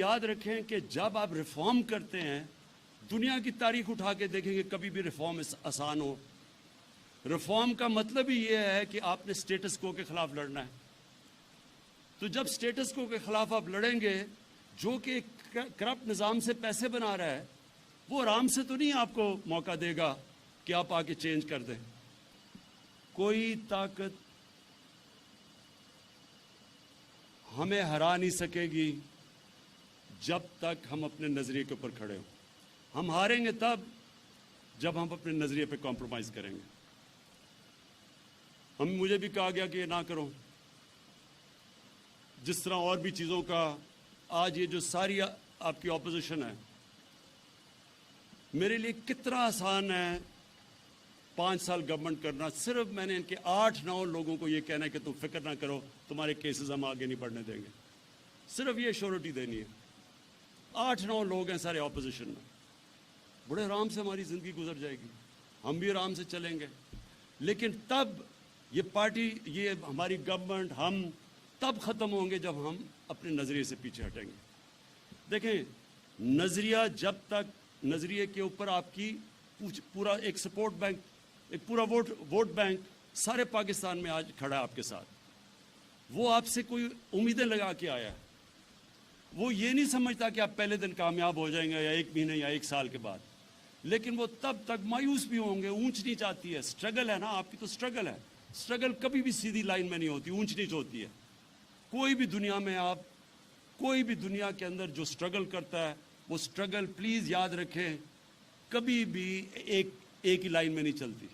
یاد رکھیں کہ جب آپ ریفارم کرتے ہیں، دنیا کی تاریخ اٹھا کے دیکھیں گے کبھی بھی ریفارم آسان ہو. ریفارم کا مطلب ہی یہ ہے کہ آپ نے سٹیٹس کو کے خلاف لڑنا ہے. تو جب سٹیٹس کو کے خلاف آپ لڑیں گے، جو کہ کرپٹ نظام سے پیسے بنا رہا ہے، وہ آرام سے تو نہیں آپ کو موقع دے گا کہ آپ آ کے چینج کر دیں. کوئی طاقت ہمیں ہرا نہیں سکے گی جب تک ہم اپنے نظریے کے اوپر کھڑے ہوں. ہم ہاریں گے تب جب ہم اپنے نظریے پہ کمپرومائز کریں گے. مجھے بھی کہا گیا کہ یہ نہ کرو، جس طرح اور بھی چیزوں کا. آج یہ جو ساری آپ کی اپوزیشن ہے، میرے لیے کتنا آسان ہے 5 سال گورنمنٹ کرنا. صرف میں نے ان کے 8-9 لوگوں کو یہ کہنا ہے کہ تم فکر نہ کرو، تمہارے کیسز ہم آگے نہیں بڑھنے دیں گے. صرف یہ شیورٹی دینی ہے. 8-9 لوگ ہیں سارے اپوزیشن میں. بڑے آرام سے ہماری زندگی گزر جائے گی، ہم بھی آرام سے چلیں گے. لیکن تب یہ پارٹی، یہ ہماری گورنمنٹ، ہم تب ختم ہوں گے جب ہم اپنے نظریے سے پیچھے ہٹیں گے. دیکھیں، نظریہ جب تک نظریے کے اوپر آپ کی پورا ایک سپورٹ بینک، ایک پورا ووٹ بینک سارے پاکستان میں آج کھڑا ہے آپ کے ساتھ. وہ آپ سے کوئی امیدیں لگا کے آیا ہے. وہ یہ نہیں سمجھتا کہ آپ پہلے دن کامیاب ہو جائیں گے یا 1 مہینے یا 1 سال کے بعد. لیکن وہ تب تک مایوس بھی ہوں گے. اونچ نیچ آتی ہے، سٹرگل ہے نا، آپ کی تو سٹرگل ہے. سٹرگل کبھی بھی سیدھی لائن میں نہیں ہوتی، اونچ نیچ ہوتی ہے. کوئی بھی دنیا میں کوئی بھی دنیا کے اندر جو سٹرگل کرتا ہے، وہ سٹرگل پلیز یاد رکھیں کبھی بھی ایک ہی لائن میں نہیں چلتی.